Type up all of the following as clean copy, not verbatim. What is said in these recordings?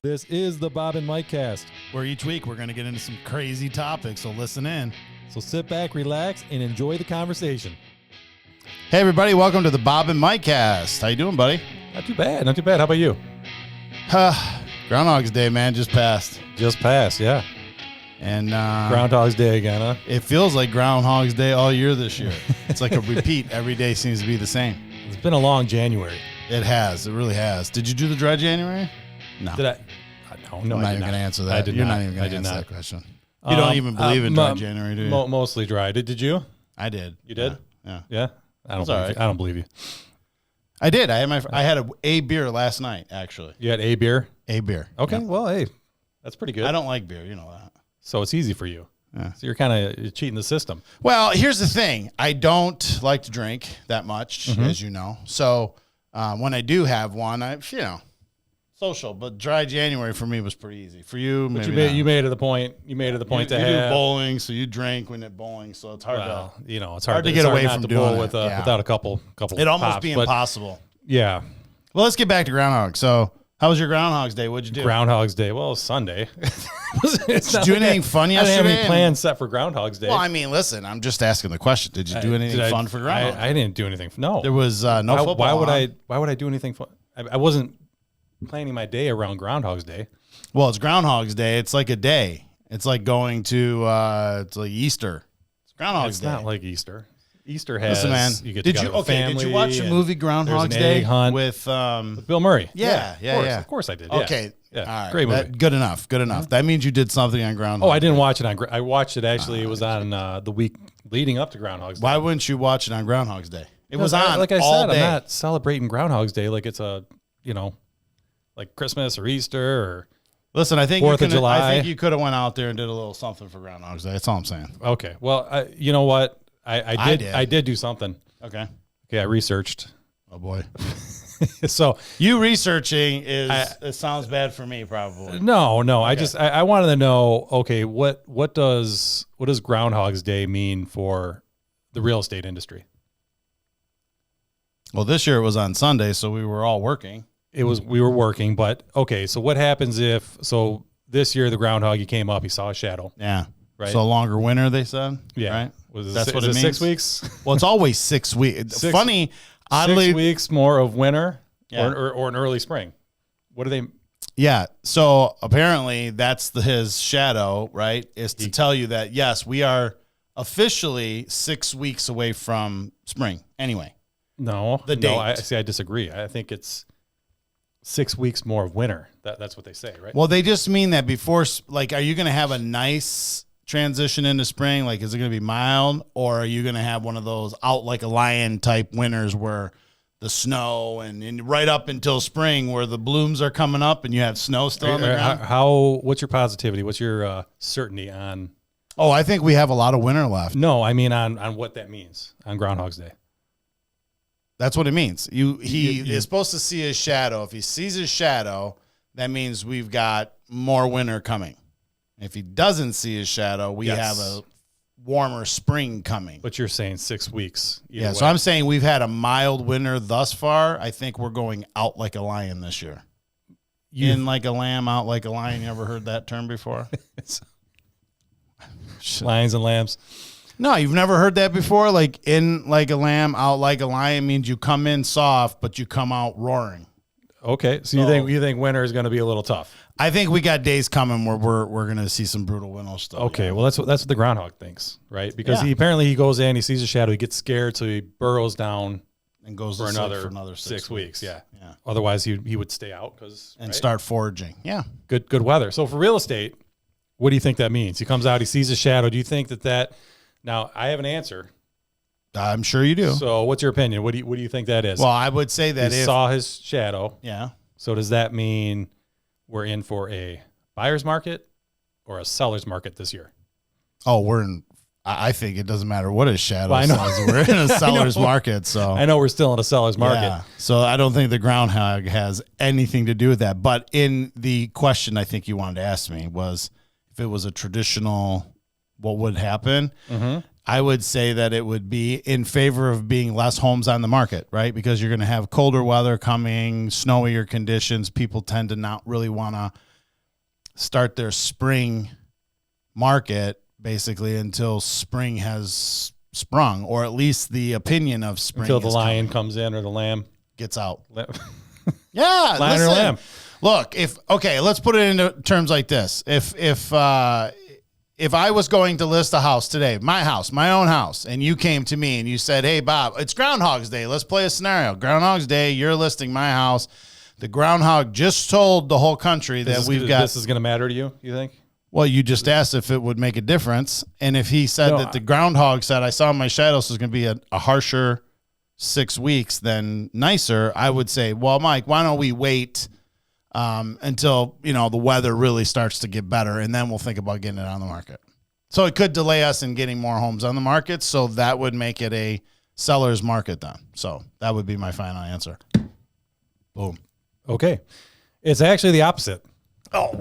This is the Bob and Mike cast. Where each week we're going to get into some crazy topics, so listen in. So sit back, relax, and enjoy the conversation. Hey everybody, welcome to the Bob and Mike cast. How you doing, buddy? Not too bad, not too bad. How about you? Groundhog's Day, man, just passed. Just passed, yeah. And Groundhog's Day again, huh? it feels like Groundhog's Day all year this year. It's like a repeat. Every day seems to be the same. It's been a long January. It has. It really has. Did you do the dry January? No. Did I? No, I'm I not did even going to answer that. I did You're not. not even going I to did answer not. that question. You don't even believe in dry January, do you? Mostly dry. Did you? I did. You did? Yeah. Yeah. I don't It's believe all you. right. I don't believe you. I did. I had a beer last night, actually. You had a beer? A beer. Okay. Yeah. Well, hey, that's pretty good. I don't like beer. You know that. So it's easy for you. Yeah. So you're kind of cheating the system. Well, here's the thing. I don't like to drink that much, as you know. So when I do have one, social. But dry January for me was pretty easy. For you, But maybe you made it the point. You made it the point to you have do bowling, so you drink when at bowling. So it's hard Well, to. it's hard to get away not from to doing bowl it. with Yeah. without a couple. It'd almost pops, be but impossible. Yeah, Well, let's get back to Groundhog. So, how was your Groundhog's Day? What'd you do? Groundhog's Day. Well, it was Sunday. Did you do anything fun I didn't have yesterday? any plans set for Groundhog's Day. Well, I mean, listen, I'm just asking the question. Did you do anything fun for Groundhog? I didn't do anything. No, There was no football. Why would on. Why would I do anything fun? I wasn't planning my day around Groundhog's Day. Well, it's Groundhog's Day. It's like a day. It's like going to it's like Easter. It's Groundhog's It's Day. not like Easter. Easter has. Listen, man. You get Did together you with family. Did you watch the and movie Groundhog's there's an egg Day hunt. with Bill Murray? Yeah. Of course I did. Yeah. Okay. Yeah. All right. Great movie. Good enough. Good enough. That means you did something on Groundhog. Oh, I didn't watch it on. I watched it actually. It was on the week leading up to Groundhog's Day. Why wouldn't you watch it on Groundhog's Day? It was Because on like I all said, day. I'm not celebrating Groundhog's Day like it's a like Christmas or Easter or. Listen, I think 4th of July. I think you could have went out there and did a little something for Groundhog's Day. That's all I'm saying. Okay. Well, you know what? I did. did. I did do something. Okay. Okay, I researched. Oh boy. So You researching it sounds bad for me probably. no. I wanted to know. Okay, what does Groundhog's Day mean for the real estate industry? Well, this year it was on Sunday, so we were all working. We were working, but okay. So what happens if this year the groundhog he came up, he saw a shadow. Yeah. Right. So longer winter, they said. Yeah. Right. That's what it means. 6 weeks. Well, it's always 6 weeks. Funny, oddly. 6 weeks more of winter, Yeah. or an early spring. What do they? Yeah. So apparently that's his shadow, right? Is to tell you that, yes, we are officially 6 weeks away from spring anyway. No, The no. I date. disagree. I think it's 6 weeks more of winter. That's what they say, right? Well, they just mean that before, like, are you going to have a nice transition into spring? Like, is it going to be mild, or are you going to have one of those out like a lion type winters where the snow and right up until spring where the blooms are coming up and you have snow still on the ground? What's your positivity? What's your certainty on? Oh, I think we have a lot of winter left. No, I mean on what that means on Groundhog's Day. That's what it means. He is supposed to see his shadow. If he sees his shadow, that means we've got more winter coming. If he doesn't see his shadow, we have a warmer spring coming. But you're saying 6 weeks. Yeah, so I'm saying we've had a mild winter thus far. I think we're going out like a lion this year. In like a lamb, out like a lion. You ever heard that term before? Lions and lambs. No, you've never heard that before? Like in like a lamb, out like a lion means you come in soft, but you come out roaring. Okay, so you think winter is going to be a little tough? I think we got days coming where we're going to see some brutal winter stuff. Okay, well that's what the groundhog thinks, right? Because he goes in, he sees a shadow, he gets scared, so he burrows down and goes for to another, sleep for another 6 weeks. Yeah. Yeah. Otherwise, he would stay out and start foraging. Yeah, good weather. So for real estate, what do you think that means? He comes out, he sees a shadow. Do you think that? Now I have an answer. I'm sure you do. So what's your opinion? What do you think that is? Well, I would say that he saw his shadow. Yeah. So does that mean we're in for a buyer's market or a seller's market this year? Oh, I think it doesn't matter what his shadow Well, I know. says. We're in a seller's market. So I know we're still in a seller's market. Yeah. So I don't think the groundhog has anything to do with that. But in the question I think you wanted to ask me was if it was a traditional, what would happen? Mm-hmm. I would say that it would be in favor of being less homes on the market, right? Because you're going to have colder weather coming, snowier conditions. People tend to not really want to start their spring market basically until spring has sprung, or at least the opinion of spring Until the is lion coming. Comes in or the lamb Gets out. Yeah, lion or lamb. Look, let's put it into terms like this. If I was going to list a house today, my own house, and you came to me and you said, "Hey, Bob, it's Groundhog's Day. Let's play a scenario. Groundhog's Day, you're listing my house. The groundhog just told the whole country that This is going to matter to you, you think? Well, you just asked if it would make a difference. And if he said that the groundhog said, I saw my shadows was going to be a harsher 6 weeks than nicer, I would say, well, Mike, why don't we wait until, the weather really starts to get better, and then we'll think about getting it on the market. So it could delay us in getting more homes on the market. So that would make it a seller's market then. So that would be my final answer. Boom. Okay. It's actually the opposite. Oh,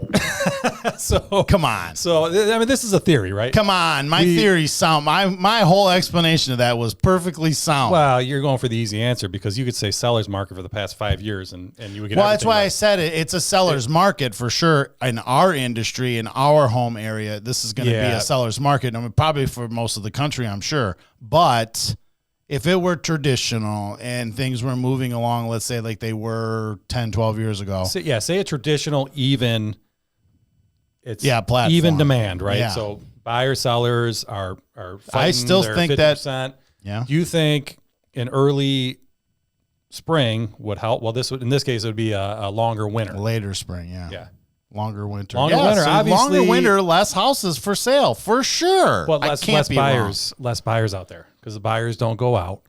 so come on. So, I mean, this is a theory, right? Come on. My theory's sound. My whole explanation of that was perfectly sound. Well, you're going for the easy answer because you could say seller's market for the past 5 years and you would get Well, that's why right. I said it. It's a seller's market for sure. In our industry, in our home area, this is going to be a seller's market. I mean, probably for most of the country, I'm sure. But if it were traditional and things were moving along, let's say like they were 10, 12 years ago. Say a traditional even, it's platform. even demand, right? Yeah. So buyers, sellers are fighting. I still think 50%. that. Yeah. Do you think an early spring would help? Well, in this case, it would be a longer winter. Later spring, yeah. Yeah. Longer winter. Longer winter, so obviously. Longer winter, less houses for sale, for sure. But less buyers out there because the buyers don't go out.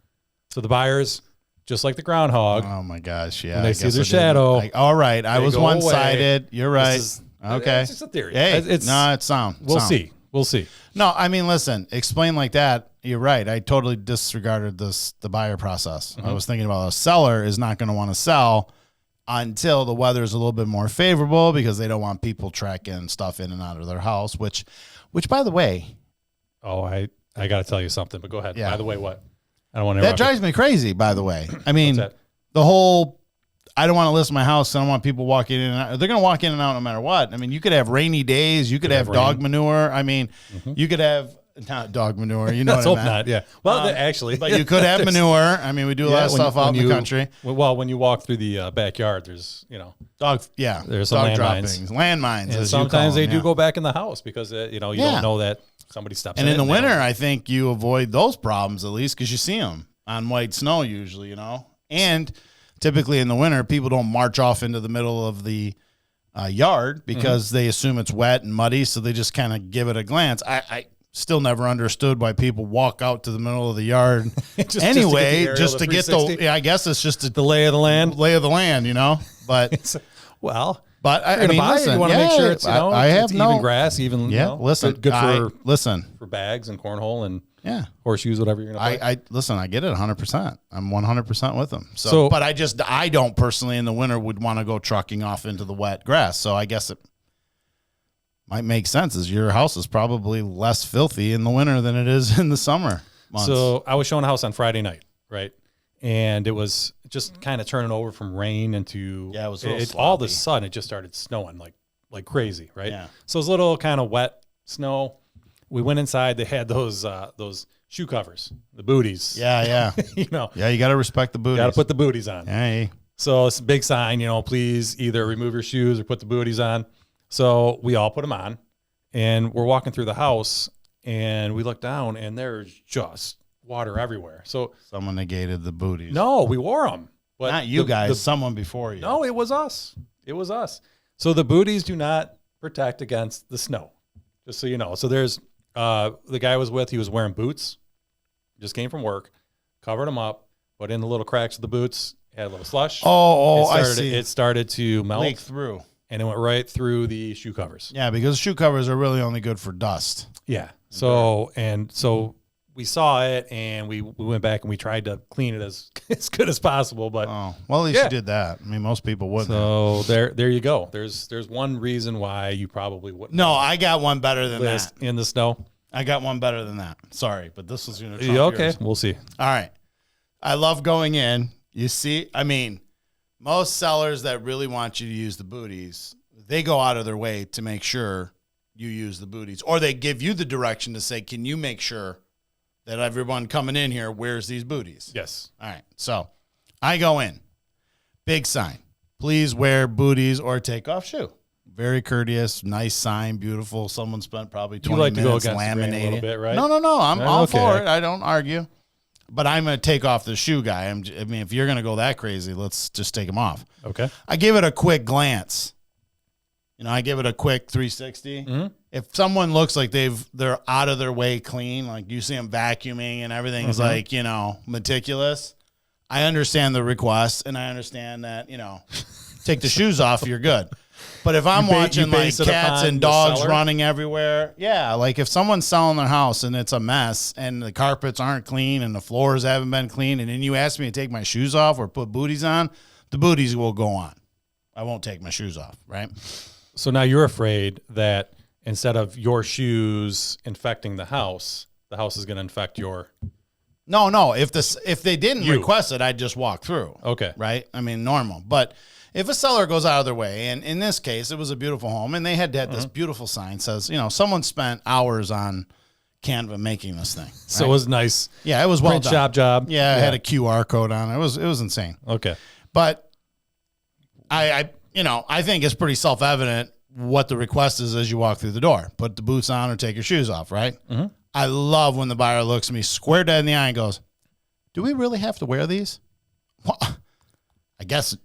So the buyers, just like the groundhog. Oh my gosh, yeah. When they see their shadow. All right, I was one-sided. Away. You're right. Okay. It's just a theory. Hey, it's sound. We'll see. We'll see. No, I mean, listen, explain like that. You're right. I totally disregarded the buyer process. I was thinking about a seller is not going to want to sell until the weather is a little bit more favorable because they don't want people tracking stuff in and out of their house, which by the way. Oh, I got to tell you something, but go ahead. Yeah. By the way, what? I don't want to That drives me crazy, by the way. I mean, the whole, I don't want to list my house. I don't want people walking in and out. They're going to walk in and out no matter what. I mean, you could have rainy days. You could have dog manure. I mean, you could have, not dog manure. You know Let's what I hope mean? not, yeah. Well, actually. But you could have manure. I mean, we do a lot of stuff out in the country. Well, when you walk through the backyard, there's, there's some dog droppings. Landmines. And sometimes they do go back in the house because, you don't know that somebody steps in. And in the winter, I think you avoid those problems at least because you see them on white snow usually, And typically in the winter, people don't march off into the middle of the yard because they assume it's wet and muddy, so they just kind of give it a glance. I still never understood why people walk out to the middle of the yard just to get the I guess it's just the lay of the land. But But I mean, listen, you want to make sure it's it's even grass, even listen, good for for bags and cornhole and yeah, horseshoes, whatever you're gonna play. I get it 100%. I'm 100% with them. So, but I don't personally in the winter would want to go trucking off into the wet grass. So I guess it might make sense. As your house is probably less filthy in the winter than it is in the summer months. So I was showing a house on Friday night, right? And it was just kind of turning over from rain into it was all of a sudden it just started snowing like crazy, right? Yeah. So it was a little kind of wet snow. We went inside. They had those shoe covers, the booties. Yeah. Yeah, you got to respect the booties. Got to put the booties on. Hey. So it's a big sign, please either remove your shoes or put the booties on. So we all put them on, and we're walking through the house, and we look down, and there's just water everywhere. So someone negated the booties. No, we wore them. But not you guys, someone before you. No, it was us. So the booties do not protect against the snow, just so you know. So there's the guy I was with, he was wearing boots, just came from work, covered them up, but in the little cracks of the boots, had a little slush. I see. It started to melt. Leak through. And it went right through the shoe covers. Yeah, because shoe covers are really only good for dust. Yeah. So we saw it, and we went back and we tried to clean it as good as possible. But well, at least you did that. I mean, most people wouldn't. So there you go. There's one reason why you probably wouldn't. No, I got one better than that. In the snow. I got one better than that. Sorry, but this was going to trump okay, yours. We'll see. All right. I love going in. You see, I mean, most sellers that really want you to use the booties, they go out of their way to make sure you use the booties, or they give you the direction to say, can you make sure that everyone coming in here wears these booties? Yes. All right. So I go in, big sign, please wear booties or take off shoe. Very courteous, nice sign, beautiful. Someone spent probably 20 You like minutes to go against the grain a little laminating. bit, right? No. I'm all Okay. for it. I don't argue. But I'm going to take off the shoe guy. I mean, if you're going to go that crazy, let's just take them off. Okay. I give it a quick glance. I give it a quick 360. Mm-hmm. If someone looks like they're out of their way clean, like you see them vacuuming and everything's like, meticulous, I understand the request, and I understand that, take the shoes off, you're good. But if I'm watching like cats and dogs running everywhere, yeah, like if someone's selling their house and it's a mess and the carpets aren't clean and the floors haven't been clean, and then you ask me to take my shoes off or put booties on, the booties will go on. I won't take my shoes off, right? So now you're afraid that instead of your shoes infecting the house is going to infect your. No. If they didn't request it, I'd just walk through. Okay. Right? I mean, normal. But if a seller goes out of their way, and in this case, it was a beautiful home, and they had this beautiful sign says, someone spent hours on Canva making this thing. Right? So it was nice. Yeah, it was well Print done. shop job. Yeah, it had a QR code on it. It was insane. Okay. But I think it's pretty self-evident what the request is as you walk through the door. Put the boots on or take your shoes off, right? Mm-hmm. I love when the buyer looks me square dead in the eye and goes, do we really have to wear these? Well, I guess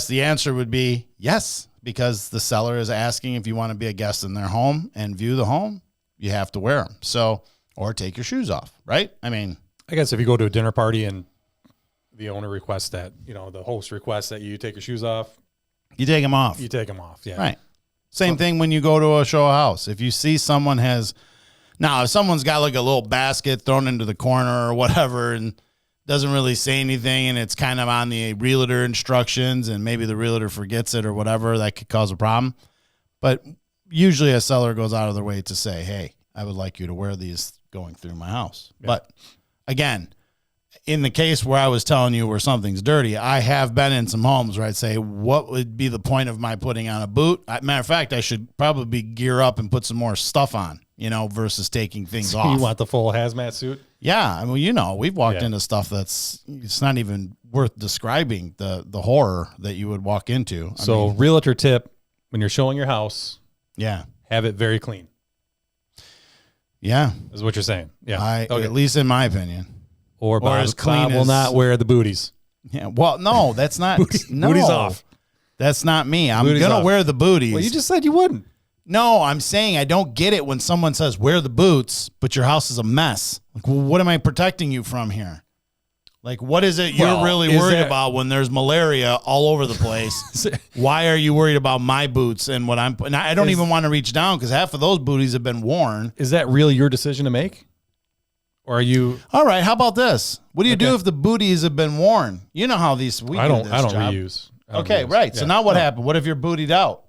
the answer would be yes, because the seller is asking if you want to be a guest in their home and view the home, you have to wear them. So, or take your shoes off, right? I mean, I guess if you go to a dinner party and the owner requests that, the host requests that you take your shoes off, you take them off. you take them off. Yeah. Right. Same thing when you go to a show house. If you see someone if someone's got like a little basket thrown into the corner or whatever and doesn't really say anything and it's kind of on the realtor instructions and maybe the realtor forgets it or whatever, that could cause a problem. But usually a seller goes out of their way to say, hey, I would like you to wear these going through my house. Yeah. But again, in the case where I was telling you where something's dirty, I have been in some homes where I'd say, what would be the point of my putting on a boot? Matter of fact, I should probably gear up and put some more stuff on, versus taking things off. You want the full hazmat suit? Yeah. I mean, we've walked into stuff it's not even worth describing the horror that you would walk into. Realtor tip, when you're showing your house, yeah, have it very clean. Yeah. Is what you're saying. Yeah. Okay. At least in my opinion. Or as clean Bob will not wear the booties. Yeah. Well, no, that's not. Booties off. That's not me. I'm going to wear the booties. Well, you just said you wouldn't. No, I'm saying I don't get it when someone says, wear the boots, but your house is a mess. Like, well, what am I protecting you from here? Like, what is it you're really worried about when there's malaria all over the place? Why are you worried about my boots and what I'm putting? I don't even want to reach down because half of those booties have been worn. Is that really your decision to make? Or are you? All right. How about this? What do you do if the booties have been worn? You know how these. I don't reuse. Okay, right. Yeah. So now what happened? What if you're bootied out?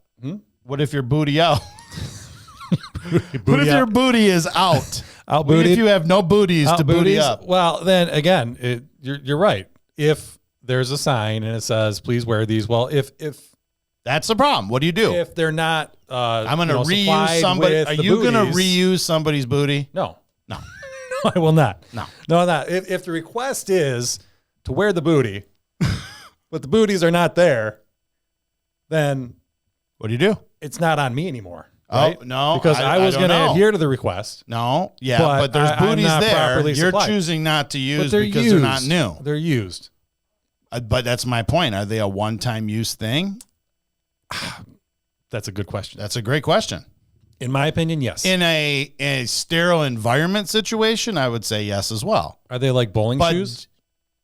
What if you're booty out? What if your booty is out? Out what if you have no booties to booty up? Well, then again, you're right. If there's a sign and it says, please wear these. Well, if that's the problem. What do you do? If they're not, I'm going to reuse somebody. Are you going to reuse somebody's booty? No. No, I will not. No, not. If the request is to wear the booty, but the booties are not there, then what do you do? It's not on me anymore. Right? Oh, no. Because I was going to adhere to the request. No. Yeah, but there's booties there. You're choosing not to use because they're not new. They're used. But that's my point. Are they a one-time use thing? That's a good question. That's a great question. In my opinion, yes. In a sterile environment situation, I would say yes as well. Are they like bowling shoes?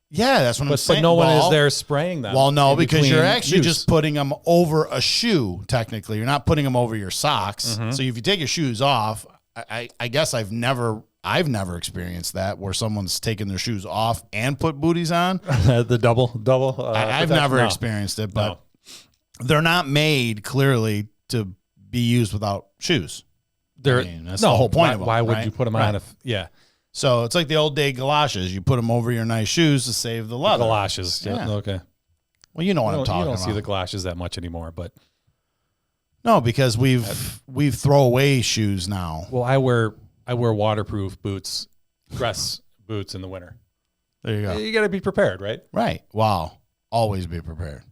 Yeah, that's what I'm saying. But no one is there spraying them. Well, no, because you're actually just putting them over a shoe, technically. You're not putting them over your socks. Mm-hmm. So if you take your shoes off, I guess I've never experienced that where someone's taken their shoes off and put booties on. The double. I've never experienced it, but they're not made clearly to be used without shoes. That's the whole point of them. Why would you put them on if, So it's like the old day galoshes. You put them over your nice shoes to save the leather. Galoshes. Yeah. Okay. Well, you know what I'm talking about. You don't see the galoshes that much anymore, but No, because we've throwaway shoes now. Well, I wear waterproof boots, dress boots in the winter. There you go. You got to be prepared, right? Right. Wow. Always be prepared.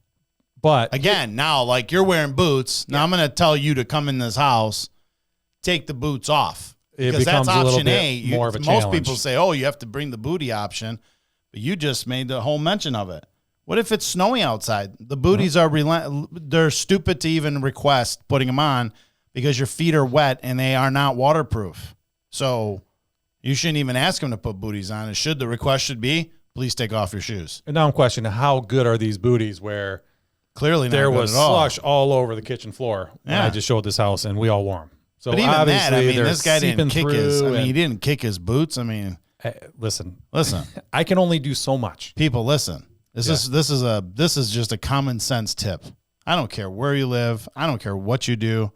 But Again, now, like, you're wearing boots. Now I'm going to tell you to come in this house, take the boots off. it Because that's becomes a little option bit A. more of a Most challenge. people say, oh, you have to bring the booty option. But you just made the whole mention of it. What if it's snowy outside? The booties are they're stupid to even request putting them on because your feet are wet and they are not waterproof. So you shouldn't even ask them to put booties on. The request should be, please take off your shoes. And now I'm questioning how good are these booties where Clearly not there good was at all. slush all over the kitchen floor when Yeah. I just showed this house and we all wore them. So But even obviously that, I mean, they're this guy didn't seeping kick his. I through mean, he and- didn't kick his boots. I mean, listen, listen, I can only do so much. people, listen. This is just a common sense tip. I don't care where you live. I don't care what you do.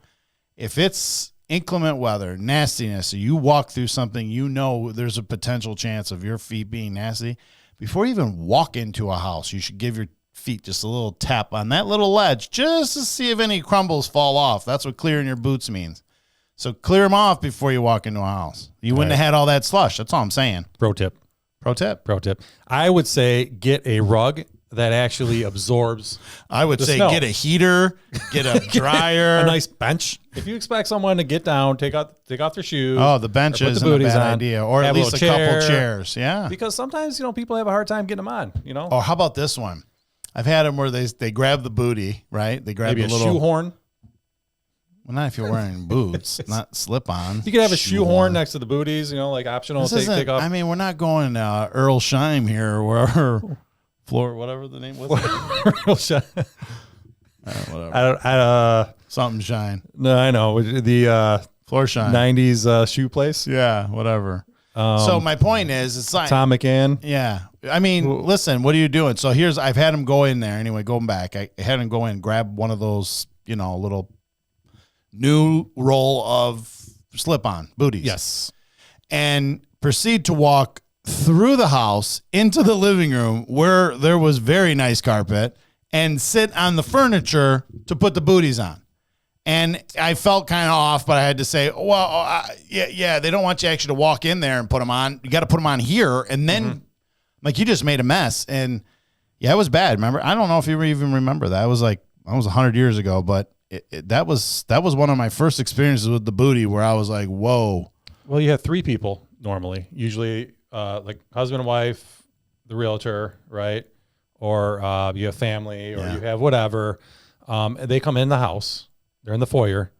If it's inclement weather, nastiness, you walk through something, you know there's a potential chance of your feet being nasty. Before you even walk into a house, you should give your feet just a little tap on that little ledge just to see if any crumbles fall off. That's what clearing your boots means. So clear them off before you walk into a house. You wouldn't have had all that slush. That's all I'm saying. Pro tip. Pro tip. I would say get a rug that actually absorbs I would the say snow. get a heater, get a dryer. a nice bench. If you expect someone to get down, take off their shoes. Oh, the bench or put the isn't a booties bad on, idea. Or at have a least a little couple chair. chairs. Yeah. Because sometimes, people have a hard time getting them on, Or how about this one? I've had them where they grab the booty, right? They grab Maybe the a little shoehorn. Well, not if you're wearing boots, not slip-on. You could have a shoehorn next to the booties, like optional. This isn't- Take off. I mean, we're not going Earl Scheim here, where Floor, whatever the name was. Whatever. Something Shine. No, I know the Floor Shine. 90s shoe place. Yeah, whatever. So my point is, it's like Tom McCann. Yeah. I mean, listen, what are you doing? So I've had him go in there anyway, going back. I had him go in, grab one of those, little new roll of slip-on booties. Yes. And proceed to walk through the house into the living room where there was very nice carpet and sit on the furniture to put the booties on. And I felt kind of off, but I had to say, well, yeah, they don't want you actually to walk in there and put them on. You got to put them on here. And then, you just made a mess. And, yeah, it was bad. Remember? I don't know if you even remember that. It was 100 years ago. But that was one of my first experiences with the booty where I was like, whoa. Well, you have three people normally, usually husband and wife, the realtor, right? Or you have family or you have whatever. They come in the house. They're in the foyer,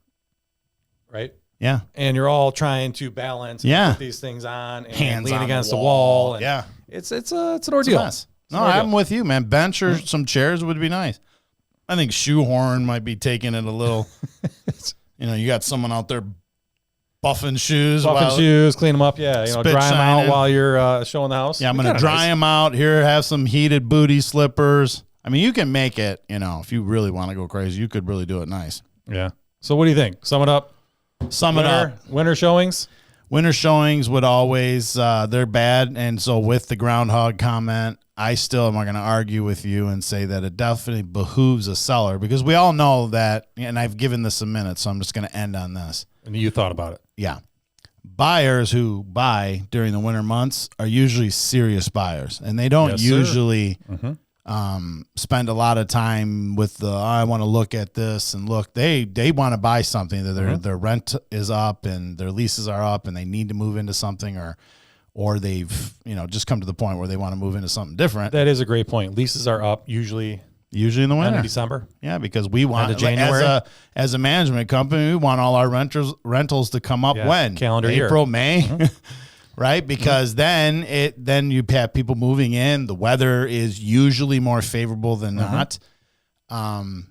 right? Yeah. And you're all trying to balance and put these things on and Hands lean on against the the wall. And Yeah. It's an ordeal. No, I'm with you, man. Bench or some chairs would be nice. I think shoehorn might be taking it a little. You got someone out there buffing shoes. Clean them up. Yeah. Spit Dry them out shining. while you're showing the house. Yeah, I'm going to dry them out. Here, have some heated booty slippers. I mean, you can make it, if you really want to go crazy, you could really do it nice. Yeah. So what do you think? Sum it up. Winter showings? Winter showings would always, they're bad. And so with the Ground Hog comment, I still am going to argue with you and say that it definitely behooves a seller because we all know that, and I've given this a minute, so I'm just going to end on this. And you thought about it. Yeah. Buyers who buy during the winter months are usually serious buyers, and they don't usually spend a lot of time with I want to look at this and look. They want to buy something that their rent is up and their leases are up and they need to move into something or they've just come to the point where they want to move into something different. That is a great point. Leases are up usually in the winter, end of December. Yeah, because we want January. as a management company, we want all our rentals to come up when calendar year. April, May. Right, because then you have people moving in. The weather is usually more favorable than not, and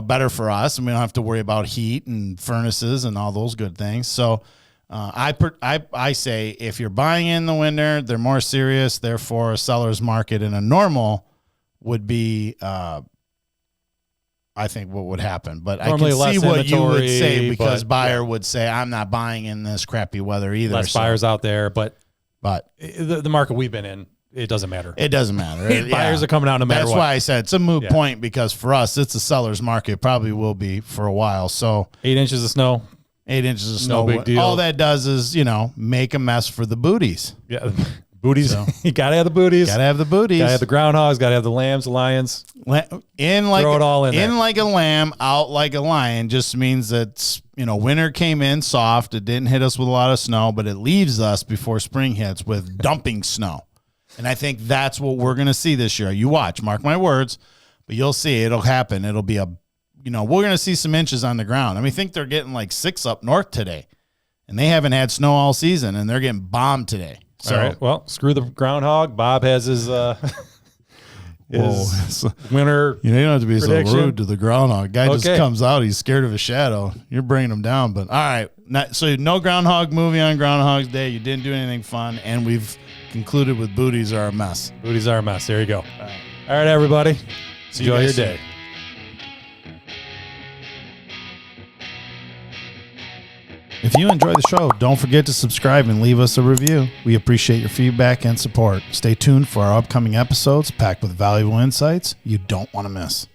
better for us, and we don't have to worry about heat and furnaces and all those good things. So, I say if you're buying in the winter, they're more serious. Therefore, a seller's market in a normal would be. I think what would happen, but normally I can see what you would say because buyer would say, I'm not buying in this crappy weather either. Less buyers out there, but the market we've been in, it doesn't matter. It doesn't matter. Buyers are coming out no matter That's what. why I said it's a moot point, because for us, it's a seller's market. It probably will be for a while. So 8 inches of snow. 8 inches of snow. No big deal. All that does is, make a mess for the booties. Yeah. Booties. So, you got to have the booties. Got to have the booties. Got to have the ground hogs. Got to have the lambs, the lions. In like Throw it all in there. like a lamb, out like a lion just means that, winter came in soft. It didn't hit us with a lot of snow, but it leaves us before spring hits with dumping snow. And I think that's what we're going to see this year. You watch, mark my words, but you'll see it'll happen. It'll be we're going to see some inches on the ground. I mean, I think they're getting like 6 up north today, and they haven't had snow all season, and they're getting bombed today. So, all right. Well, screw the ground hog. Bob has his winter. you don't have to be prediction. so rude to the groundhog. Guy just comes out. He's scared of a shadow. You're bringing him down. But all right. So no groundhog movie on Groundhog's Day. You didn't do anything fun. And we've concluded with booties are a mess. Booties are a mess. There you go. All right, everybody. Enjoy your day. If you enjoy the show, don't forget to subscribe and leave us a review. We appreciate your feedback and support. Stay tuned for our upcoming episodes packed with valuable insights you don't want to miss.